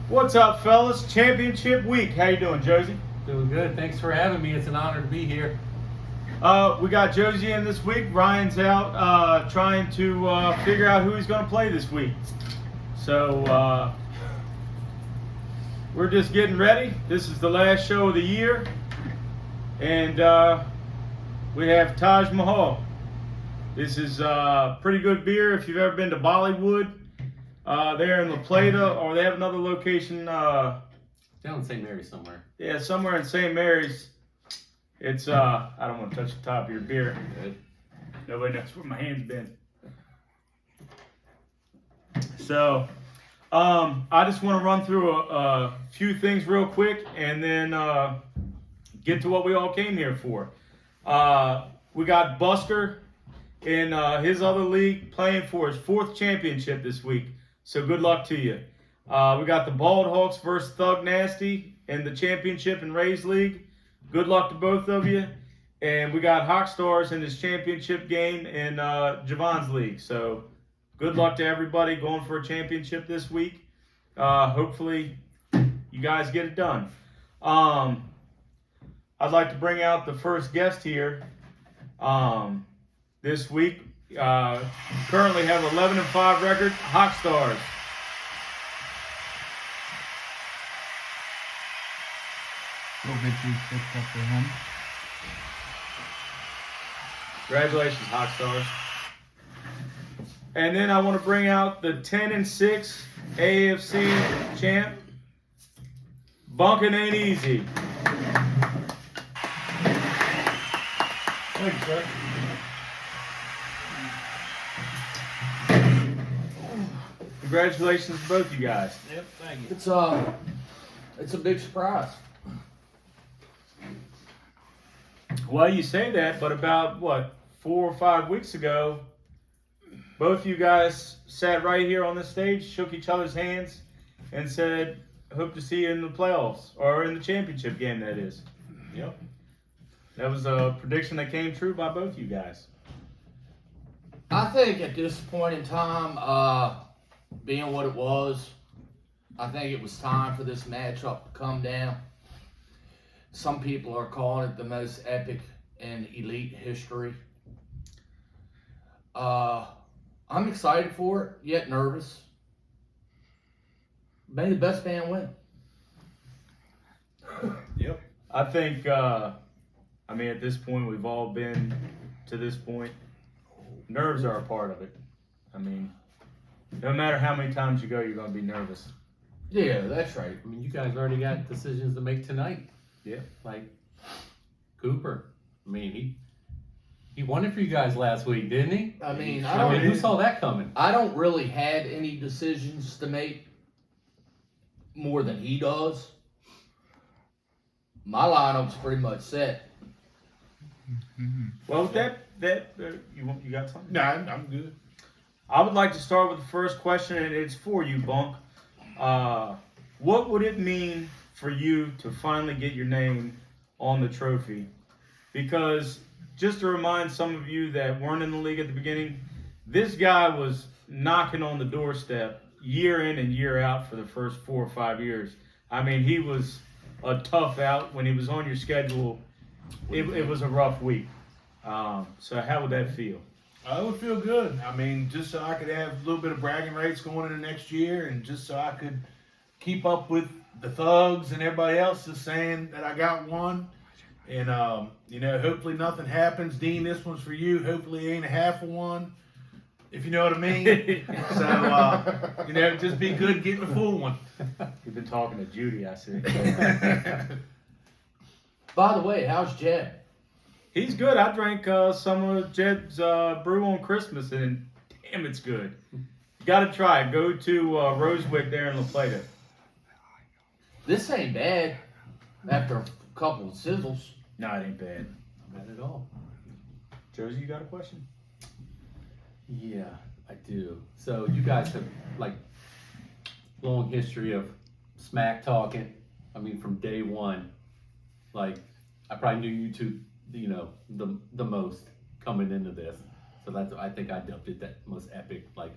What's up, fellas? Championship week. How you doing, Josie? Doing good. Thanks for having me. It's an honor to be here. We got Josie in this week. Ryan's out trying to figure out who he's going to play this week. So we're just getting ready. This is the last show of the year. And we have Taj Mahal. This is pretty good beer if you've ever been to Bollywood. There in La Plata, or they have another location. Down in St. Mary's somewhere. Yeah, somewhere in St. Mary's. It's I don't want to touch the top of your beer. Nobody knows where my hand's been. So, I just want to run through a few things real quick, and then get to what we all came here for. We got Buster in his other league playing for his 4th championship this week. So good luck to you. We got the Bald Hawks versus Thug Nasty in the championship and Rays League. Good luck to both of you. And we got Hawk Stars in this championship game in Javon's league. So good luck to everybody going for a championship this week. Hopefully you guys get it done. I'd like to bring out the first guest here this week. Currently have 11-5 record, Hawk Stars. Little victory picked up for him. Congratulations, Hawk Stars. And then I want to bring out the 10-6 AFC champ. Bunking ain't easy. Thank you, sir. Congratulations to both you guys. Yep, thank you. It's a big surprise. Well, you say that, but about, 4 or 5 weeks ago, both you guys sat right here on the stage, shook each other's hands, and said, hope to see you in the playoffs, or in the championship game, that is. Yep. That was a prediction that came true by both you guys. I think at this point in time, being what it was, I think it was time for this matchup to come down. Some people are calling it the most epic in elite history. I'm excited for it, yet nervous. May the best man win. Yep. I think, at this point, we've all been to this point. Nerves are a part of it. No matter how many times you go, you're going to be nervous. Yeah, that's right. I mean, you guys already got decisions to make tonight. Yeah. Like Cooper. I mean, he won it for you guys last week, didn't he? I mean, Who saw that coming? I don't really have any decisions to make more than he does. My lineup's pretty much set. Well, with that you got something? No, I'm good. I would like to start with the first question, and it's for you, Bunk. What would it mean for you to finally get your name on the trophy? Because just to remind some of you that weren't in the league at the beginning, this guy was knocking on the doorstep year in and year out for the first 4 or 5 years. He was a tough out. When he was on your schedule, it was a rough week. So how would that feel? I would feel good. Just so I could have a little bit of bragging rights going into next year, and just so I could keep up with the thugs and everybody else is saying that I got one. And, hopefully nothing happens. Dean, this one's for you. Hopefully it ain't a half of one, if you know what I mean. So, just be good getting the full one. You've been talking to Judy, I see. By the way, how's Jed? He's good. I drank some of Jed's brew on Christmas, and damn, it's good. You got to try it. Go to Rosewick there in La Plata. This ain't bad after a couple of sizzles. No, it ain't bad. Not bad at all. Josie, you got a question? Yeah, I do. So you guys have long history of smack talking. From day one. Like, I probably knew you two, you know, the most coming into this. So that's, I think I dubbed it that most epic. Like,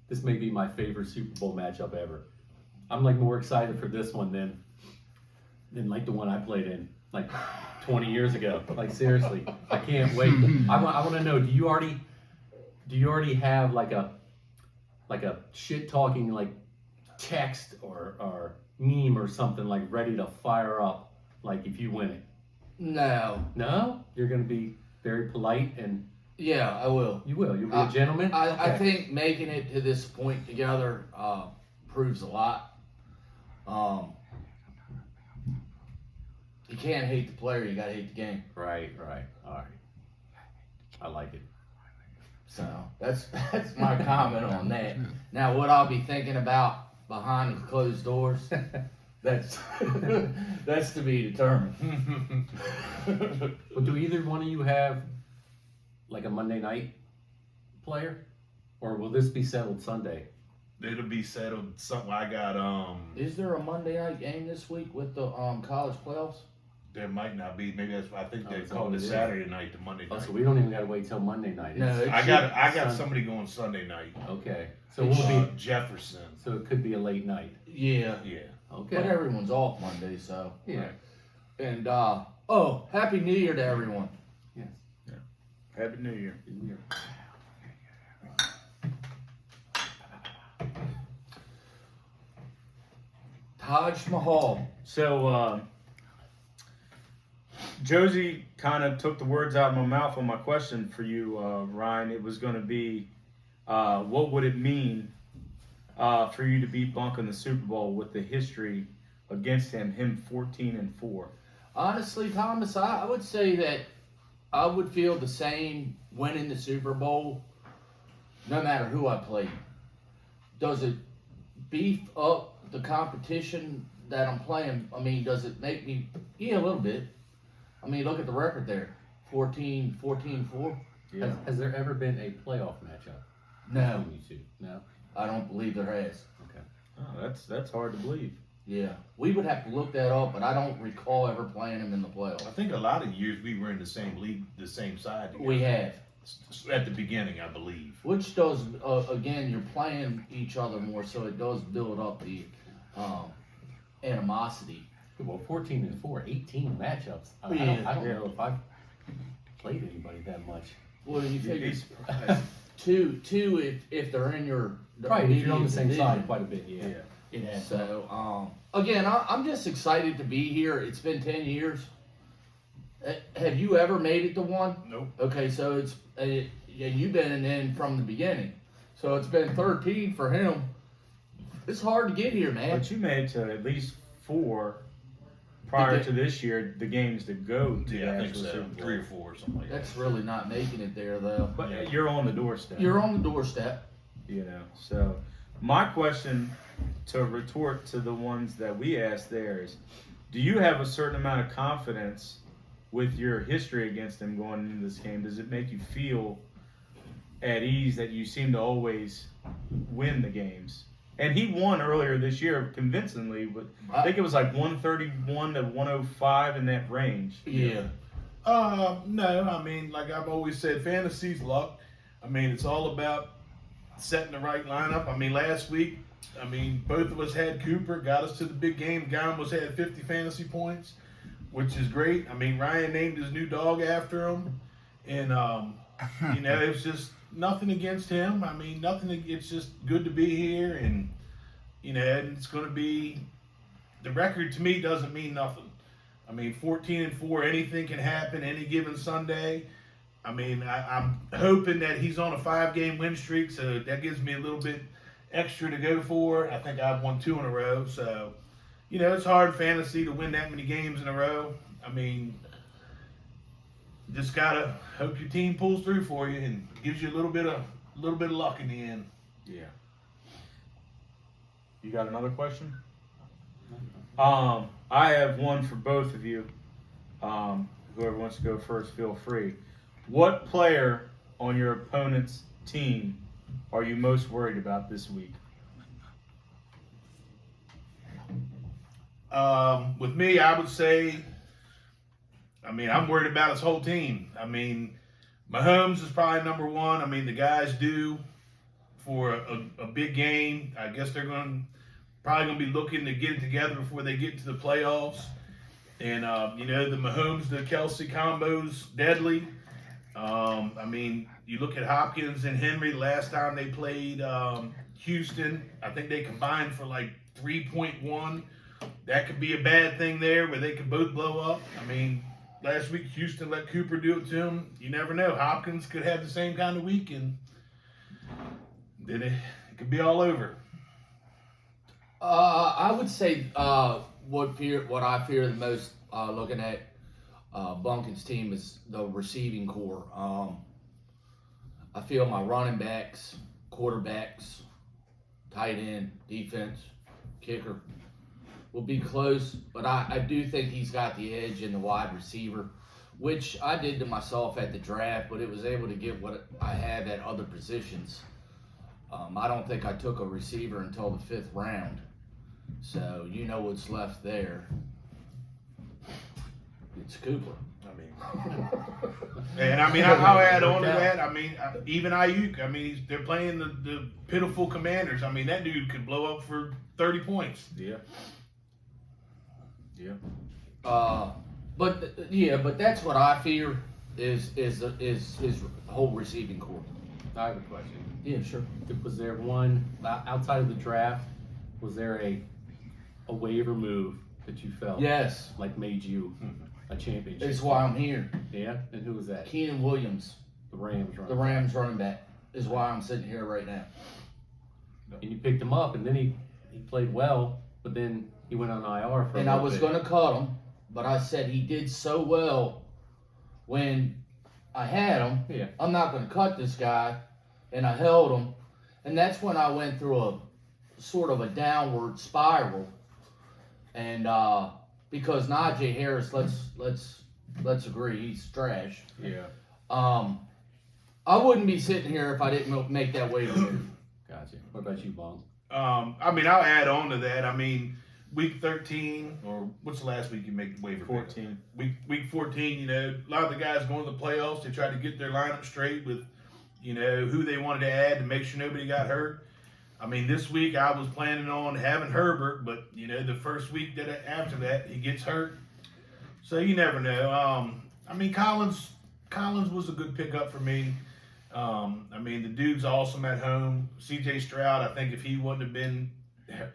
this may be my favorite Super Bowl matchup ever. I'm like more excited for this one than like the one I played in like 20 years ago. Like, seriously, I can't wait. I want to know, do you already have like a shit talking like text or meme or something like ready to fire up like if you win it? No, you're gonna be very polite and Yeah, I will. you'll be a gentleman. I Okay. think making it to this point together proves a lot. You can't hate the player, you gotta hate the game. Right, all right, I like it. So that's my comment on that. Now, what I'll be thinking about behind the closed doors, that's that's to be determined. But do either one of you have like a Monday night player, or will this be settled Sunday? It'll be settled. Something I got. Is there a Monday night game this week with the college playoffs? There might not be. Maybe that's. I think Oh, they is that called what it it is? Saturday night to Monday Oh, night. so we don't even gotta wait till Monday night. No, It's- it- I got Sun- somebody going Sunday night. Okay, so we'll be. Jefferson. So it could be a late night. Yeah, Yeah. Okay. but everyone's off Monday, so. Yeah. And Happy New Year to everyone. Yes. Happy New Year. Taj Mahal. So, Josie kind of took the words out of my mouth on my question for you, Ryan. It was going to be, what would it mean for you to beat Bunk in the Super Bowl with the history against him 14-4? Honestly, Thomas, I would say that I would feel the same winning the Super Bowl no matter who I played. Does it beef up the competition that I'm playing? I mean, does it make me, yeah, a little bit. I mean, look at the record there, 14-4. Yeah. Has there ever been a playoff matchup? No, between you two? No. I don't believe there has. Okay. Oh, that's hard to believe. Yeah, we would have to look that up, but I don't recall ever playing him in the I playoffs. think a lot of years we were in the same league, the same side. Together. We have, At the beginning, I believe. which does again, you're playing each other more, so it does build up the animosity. Well, 14-4, 18 matchups. I Yeah. don't know if I've played anybody that much. Well, you You'd figure be surprised. two if they're in your Right, if you're on the same division. side quite a bit, yeah. Yeah. So again, I'm just excited to be here. It's been 10 years. Have you ever made it to one? Nope. Okay, so it's yeah, you've been in from the beginning, so it's been 13 for him. It's hard to get here, man. But you made it to at least 4 prior Did to this year, the games to go to Yeah, I the think actual so. Super Bowl. 3 or 4 or something like that. That's really not making it there, though. But you're on the doorstep. You're on the doorstep. You know, so my question to retort to the ones that we asked there is, do you have a certain amount of confidence with your history against him going into this game? Does it make you feel at ease that you seem to always win the games? And he won earlier this year convincingly, but I think it was like 131 to 105 in that range. Yeah. No, I mean, like I've always said, fantasy's luck. I mean, it's all about setting the right lineup. I mean, last week, both of us had Cooper, got us to the big game. Guy almost had 50 fantasy points, which is great. I mean, Ryan named his new dog after him. And, it was just nothing against him. I mean, nothing. It's just good to be here. And, and it's going to be, the record to me doesn't mean nothing. I mean, 14-4, anything can happen any given Sunday. I mean, I'm hoping that he's on a 5-game win streak, so that gives me a little bit extra to go for. I think I've won 2 in a row, so it's hard fantasy to win that many games in a row. I mean, just gotta hope your team pulls through for you and gives you a little bit of luck in the end. Yeah. You got another question? I have one for both of you. Whoever wants to go first, feel free. What player on your opponent's team are you most worried about this week? With me, I would say I mean, I'm worried about his whole team. I mean, Mahomes is probably number one. I mean, the guys due for a big game. I guess they're probably going to be looking to get it together before they get to the playoffs. And, the Mahomes, the Kelsey combo's deadly. I mean, you look at Hopkins and Henry last time they played Houston. I think they combined for like 3.1. That could be a bad thing there where they could both blow up. I mean, last week Houston let Cooper do it to him. You never know. Hopkins could have the same kind of week, and then it could be all over. I would say what I fear the most looking at Bunkin's team is the receiving core. I feel my running backs, quarterbacks, tight end, defense, kicker will be close, but I do think he's got the edge in the wide receiver, which I did to myself at the draft, but it was able to get what I had at other positions. I don't think I took a receiver until the 5th round, so you know what's left there. It's Cooper. And I mean, I'll add on to that. I mean, even Ayuk. I mean, they're playing the pitiful Commanders. I mean, that dude could blow up for 30 points. Yeah. But that's what I fear is his whole receiving core. I have a question. Yeah, sure. Was there one outside of the draft? Was there a waiver move that you felt Yes, like made you a championship? that's why I'm here. Yeah, and who was that? Keenan Williams, The Rams, right? the Rams running back, is why I'm sitting here right now. And you picked him up, and then he played well, but then he went on IR for. And I was going to cut him, but I said he did so well when I had him. Yeah. I'm not going to cut this guy, and I held him, and that's when I went through a sort of a downward spiral, and because Najee Harris, let's agree, he's trash. Yeah. I wouldn't be sitting here if I didn't make that waiver move. Gotcha. What about you, Bong? I mean, I'll add on to that. I mean, week 13, or what's the last week you make the waiver? 14. Week 14, a lot of the guys going to the playoffs, they tried to get their lineup straight with, who they wanted to add to make sure nobody got hurt. I mean, this week I was planning on having Herbert, but, the first week after that, he gets hurt. So you never know. I mean, Collins was a good pickup for me. I mean, the dude's awesome at home. CJ Stroud, I think if he wouldn't have been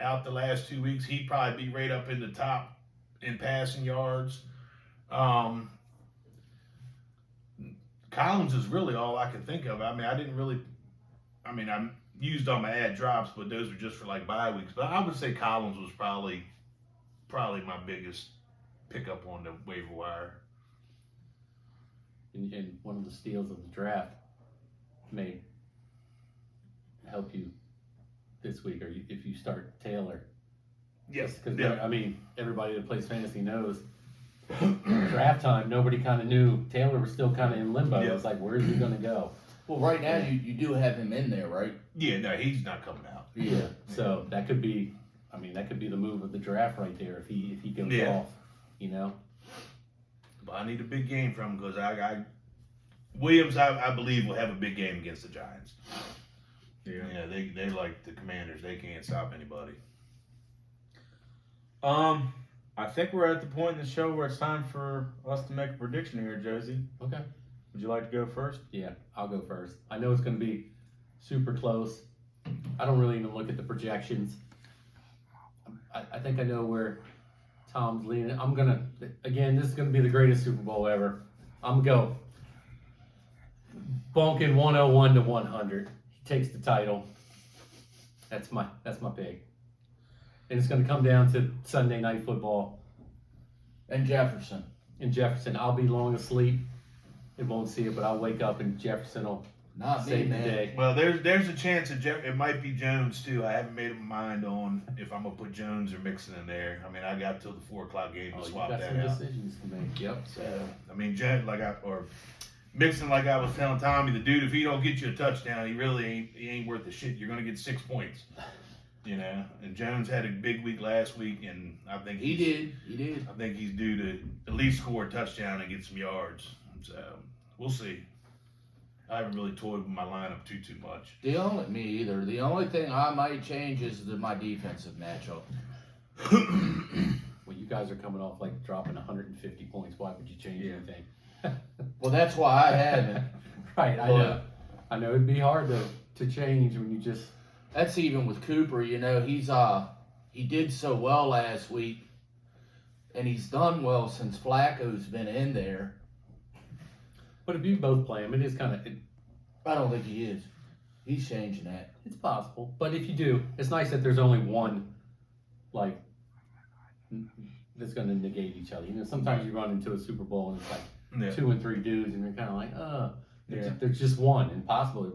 out the last 2 weeks, he'd probably be right up in the top in passing yards. Collins is really all I can think of. I mean, I used all my ad drops, but those were just for like bye weeks. But I would say Collins was probably my biggest pickup on the waiver wire. And one of the steals of the draft may help you this week, or if you start Taylor. Yes. Because I mean, everybody that plays fantasy knows draft time. Nobody kind of knew. Taylor was still kind of in limbo. Yeah. It's like, where's he going to go? Well, right now you do have him in there, right? Yeah, no, he's not coming out. Yeah. So that could be. I mean, that could be the move of the draft right there if he goes Yeah. off. But I need a big game from him because Williams, I believe, will have a big game against the Giants. Yeah, they like the Commanders. They can't stop anybody. I think we're at the point in the show where it's time for us to make a prediction here, Josie. Okay. Would you like to go first? Yeah, I'll go first. I know it's going to be super close. I don't really even look at the projections. I think I know where Tom's leaning. This is going to be the greatest Super Bowl ever. I'm going to go Bunkin 101 to 100. He takes the title. That's my pick. And it's going to come down to Sunday Night Football. And Jefferson. In Jefferson, I'll be long asleep and won't see it, but I'll wake up and Jefferson will Not me, save the man. day. Well, there's a chance that it might be Jones too. I haven't made up my mind on if I'm gonna put Jones or Mixon in there. I mean, I got till the 4 o'clock game to You swap got that some out. decisions to make. Yep. So I mean, Mixon, like I was telling Tommy, the dude, if he don't get you a touchdown, he ain't worth the shit. You're gonna get 6 points. You know, and Jones had a big week last week, and I think He did. I think he's due to at least score a touchdown and get some yards. So we'll see. I haven't really toyed with my lineup too much. Me either. The only thing I might change is my defensive matchup. Well, you guys are coming off like dropping 150 points. Why would you change anything? Well, that's why I haven't. Right, I But- know. I know it'd be hard to change when you just. That's even with Cooper. You know, he did so well last week, and he's done well since Flacco's been in there. But if you both play him, it is kind of. I don't think he is. He's changing that. It's possible, but if you do, it's nice that there's only one, like, that's going to negate each other. You know, sometimes you run into a Super Bowl and it's like Yeah. 2 and 3 dudes, and you're kind of like, Yeah. there's just one. Impossible.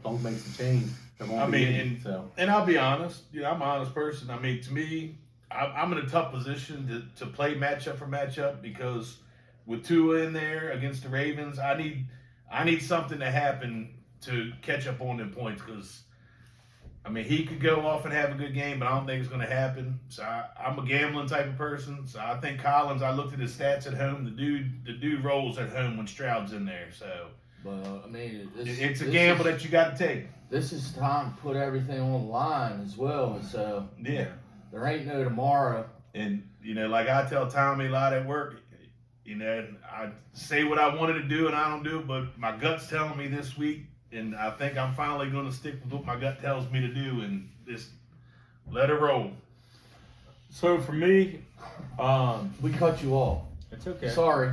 Don't make the change. There won't I be mean, any, so. And I'll be honest, you know, I'm an honest person. I mean, to me, I'm in a tough position to play matchup for matchup because with Tua in there against the Ravens, I need something to happen to catch up on them points because, I mean, he could go off and have a good game, but I don't think it's going to happen. So I'm a gambling type of person. So I think Collins, I looked at his stats at home. The dude rolls at home when Stroud's in there. So But I mean, it's a gamble that you got to take. This is time to put everything on the line as well. So Yeah. there ain't no tomorrow. And, you know, like I tell Tommy a lot at work, you know, I say what I wanted to do and I don't do it, but my gut's telling me this week, and I think I'm finally going to stick with what my gut tells me to do and just let it roll. So for me, We cut you off. it's okay. Sorry.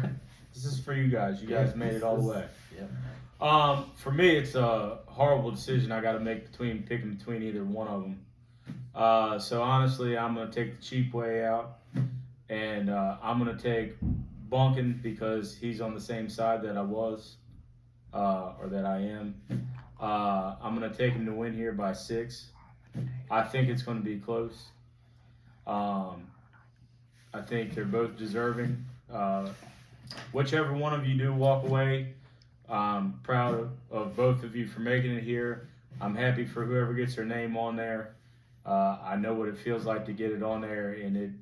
This is for you guys. You guys made it all the way. Yeah. For me, it's a horrible decision I got to make picking between either one of them. So honestly, I'm gonna take the cheap way out, and I'm gonna take Bunkin because he's on the same side that I was, or that I am. I'm gonna take him to win here by 6. I think it's gonna be close. I think they're both deserving. Whichever one of you do walk away, I'm proud of both of you for making it here. I'm happy for whoever gets their name on there. I know what it feels like to get it on there, and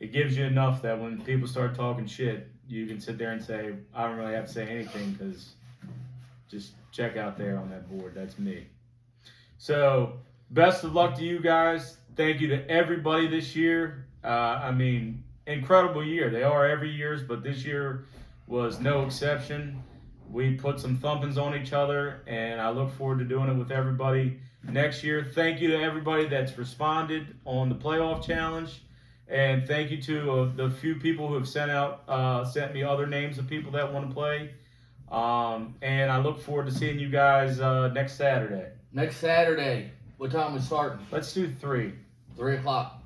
it gives you enough that when people start talking shit, you can sit there and say, I don't really have to say anything because just check out there on that board. That's me. So best of luck to you guys. Thank you to everybody this year. I mean, incredible year. They are every year's, but this year was no exception. We put some thumpings on each other, and I look forward to doing it with everybody next year. Thank you to everybody that's responded on the playoff challenge, and thank you to the few people who have sent me other names of people that want to play. And I look forward to seeing you guys next Saturday. Next Saturday. What time we starting? Let's do 3. 3 o'clock.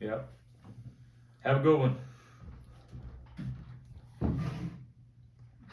Yep. Have a good one.